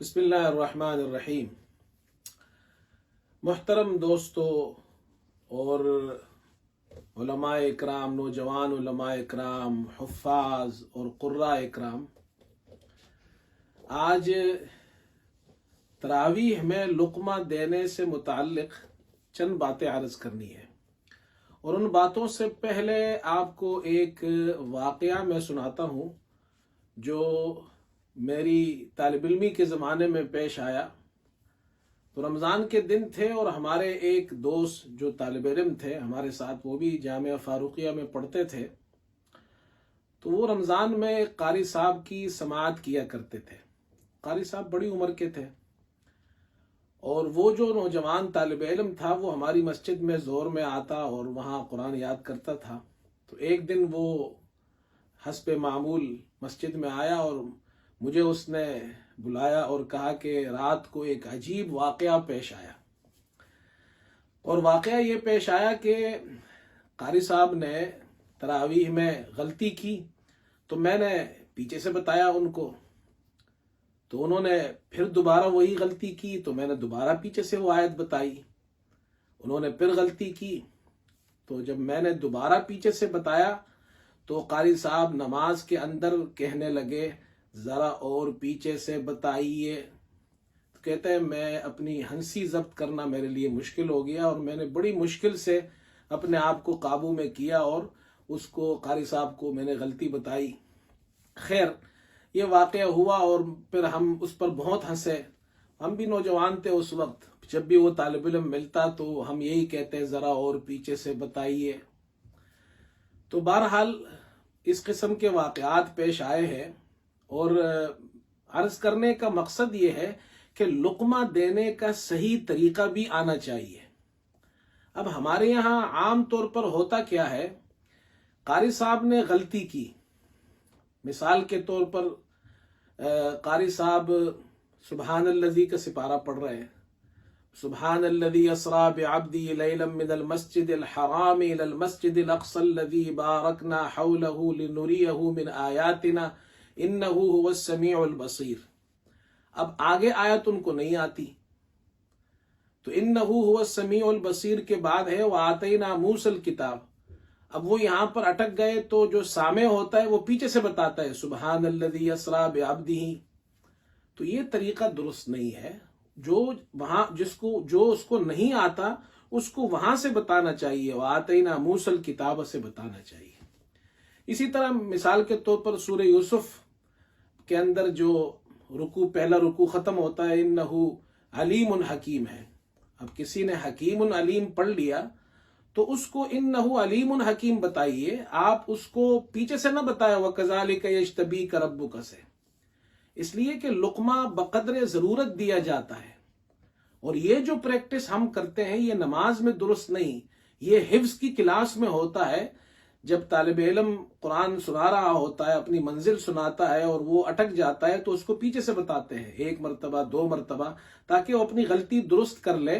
बिस्मिल्लाहिर्रहमानिर्रहीम। मुहतरम दोस्तों और उलमाए इकराम, नौजवान उलमाए इकराम, हुफ़्फ़ाज़ और क़ुर्रा इकराम, आज तरावीह में लुक़मा देने से मुताल्लिक़ चंद बातें अर्ज़ करनी है। और उन बातों से पहले आपको एक वाक़या मैं सुनाता हूँ जो मेरी तालिब इल्मी के ज़माने में पेश आया। तो रमज़ान के दिन थे और हमारे एक दोस्त जो तालिब इल्म थे हमारे साथ, वो भी जामिया फ़ारूक़िया में पढ़ते थे। तो वो रमज़ान में कारी साहब की समाअत किया करते थे। कारी साहब बड़ी उम्र के थे और वो जो नौजवान तालिब इल्म था वो हमारी मस्जिद में ज़ोर में आता और वहाँ कुरान याद करता था। तो एक दिन वो हस्बे मामूल मस्जिद में आया और मुझे उसने बुलाया और कहा कि रात को एक अजीब वाक़या पेश आया। और वाक़या ये पेश आया कि कारी साहब ने तरावीह में गलती की। तो मैंने पीछे से बताया उनको, तो उन्होंने फिर दोबारा वही गलती की। तो मैंने दोबारा पीछे से वो आयत बताई, उन्होंने फिर गलती की। तो जब मैंने दोबारा पीछे से बताया तो कारी साहब नमाज के अंदर कहने लगे, ज़रा और पीछे से बताइए। तो कहते हैं मैं अपनी हंसी जब्त करना मेरे लिए मुश्किल हो गया और मैंने बड़ी मुश्किल से अपने आप को काबू में किया और उसको कारी साहब को मैंने गलती बताई। खैर ये वाक़या हुआ और फिर हम उस पर बहुत हंसे। हम भी नौजवान थे उस वक्त। जब भी वो तालिब इल्म मिलता तो हम यही कहते, ज़रा और पीछे से बताइए। तो बहरहाल इस किस्म के वाक़यात पेश आए हैं और अर्ज करने का मकसद ये है कि लुक़मा देने का सही तरीका भी आना चाहिए। अब हमारे यहाँ आम तौर पर होता क्या है, कारी साहब ने गलती की, मिसाल के तौर पर कारी साहब सुबहानल्लज़ी का सिपारा पढ़ रहे हैं, सुबहानल्लज़ी अस्रा बिअब्दी लैलन मिनल मस्जिदिल हराम इलल मस्जिदिल अक़सल्लज़ी बारकना हौलहु लिनुरियहु मिन आयातिना इन्नहु हुवस समीउल बसीर। अब आगे आयत उनको नहीं आती, तो इन्नहु हुवस समीउल बसीर के बाद है व आतैना मूसल किताब। अब वो यहाँ पर अटक गए। तो जो सामे होता है वो पीछे से बताता है सुबहानल्लज़ी अस्रा बिअब्दिही। तो ये तरीका दुरुस्त नहीं है। जो वहां जो उसको नहीं आता उसको वहां से बताना चाहिए, व आतैना मूसल किताब से बताना चाहिए। इसी तरह मिसाल के तौर पर सूरह यूसुफ के अंदर जो रुकू, पहला रुकू खत्म होता है इन्नहु अलीमुन हकीम है। अब किसी ने हकीमुन अलीम पढ़ लिया तो उसको इन्नहु अलीमुन हकीम बताइए, आप उसको पीछे से ना बताया व कज़ालिका यज्तबीका रब्बुका से। इसलिए कि लुक़मा बक़द्रे ज़रूरत दिया जाता है। और ये जो प्रैक्टिस हम करते हैं ये नमाज में दुरुस्त नहीं, ये हिफ्ज़ की क्लास में होता है। जब तालिब इल्म कुरान सुना रहा होता है, अपनी मंजिल सुनाता है और वो अटक जाता है तो उसको पीछे से बताते हैं एक मरतबा, दो मरतबा, ताकि वो अपनी गलती दुरुस्त कर ले।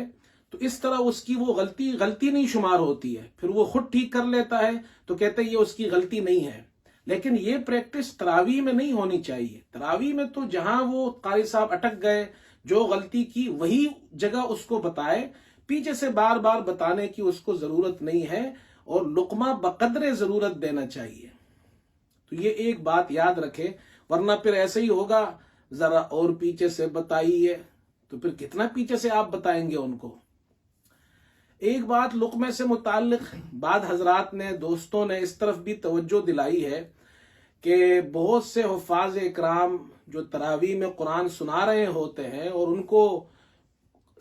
तो इस तरह उसकी वो गलती नहीं शुमार होती है। फिर वो खुद ठीक कर लेता है तो कहते हैं ये उसकी गलती नहीं है। लेकिन ये प्रैक्टिस तरावी में नहीं होनी चाहिए। तरावी में तो जहां वो कारी साहब अटक गए, जो गलती की वही जगह उसको बताए, पीछे से बार बार बताने की उसको जरूरत नहीं है और लुक़मा बक़द्रे जरूरत देना चाहिए। तो ये एक बात याद रखे, वरना फिर ऐसे ही होगा, जरा और पीछे से बताइए। तो फिर कितना पीछे से आप बताएंगे उनको। एक बात लुक़मे से मुताल्लिक़ बाद हजरात ने, दोस्तों ने इस तरफ भी तवज्जो दिलाई है कि बहुत से हुफ़्फ़ाज़ इकराम जो तरावी में कुरान सुना रहे होते हैं और उनको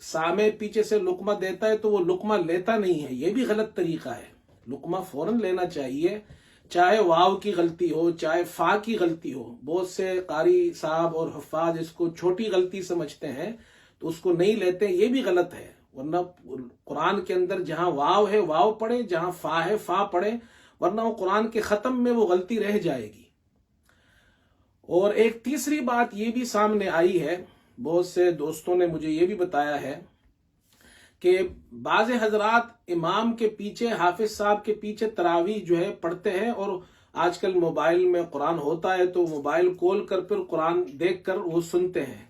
सामे पीछे से लुक़मा देता है तो वो लुक़मा लेता नहीं है। ये भी गलत तरीका है। लुक़मा फौरन लेना चाहिए, चाहे वाव की गलती हो चाहे फा की गलती हो। बहुत से कारी साहब और हुफ़्फ़ाज़ इसको छोटी गलती समझते हैं तो उसको नहीं लेते, ये भी गलत है। वरना कुरान के अंदर जहां वाव है वाव पढ़े, जहां फा है फा पढ़े, वरना वो कुरान के ख़त्म में वो गलती रह जाएगी। और एक तीसरी बात ये भी सामने आई है, बहुत से दोस्तों ने मुझे ये भी बताया है कि बाज़ हजरात इमाम के पीछे, हाफिज साहब के पीछे तरावी जो है पढ़ते हैं और आजकल मोबाइल में कुरान होता है तो मोबाइल खोल कर फिर कुरान देख कर वो सुनते हैं।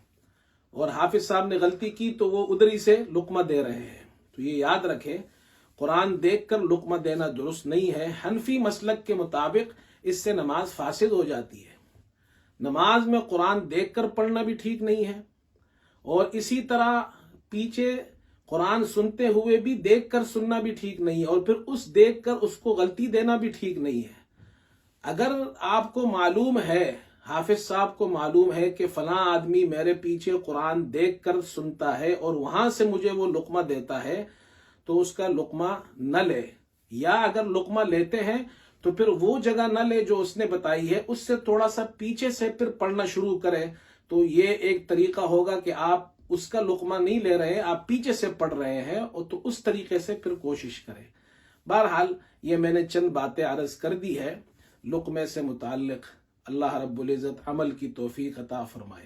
اور حافظ صاحب نے غلطی کی تو وہ ادھری سے لقمہ دے رہے ہیں. تو یہ یاد رکھیں، قرآن دیکھ کر لقمہ دینا درست نہیں ہے. حنفی مسلک کے مطابق اس سے نماز فاسد ہو جاتی ہے. نماز میں قرآن دیکھ کر پڑھنا بھی ٹھیک نہیں ہے، اور اسی طرح پیچھے قرآن سنتے ہوئے بھی دیکھ کر سننا بھی ٹھیک نہیں ہے، اور پھر اس دیکھ کر اس کو غلطی دینا بھی ٹھیک نہیں ہے. اگر آپ کو معلوم ہے، حافظ صاحب کو معلوم ہے کہ فلاں آدمی میرے پیچھے قرآن دیکھ کر سنتا ہے اور وہاں سے مجھے وہ لقمہ دیتا ہے، تو اس کا لقمہ نہ لے. یا اگر لقمہ لیتے ہیں تو پھر وہ جگہ نہ لے جو اس نے بتائی ہے، اس سے تھوڑا سا پیچھے سے پھر پڑھنا شروع کرے. تو یہ ایک طریقہ ہوگا کہ آپ اس کا لقمہ نہیں لے رہے، آپ پیچھے سے پڑھ رہے ہیں، اور تو اس طریقے سے پھر کوشش کریں. بہرحال یہ میں نے چند باتیں عرض کر دی ہے لقمے سے متعلق. اللہ رب العزت عمل کی توفیق عطا فرمائے.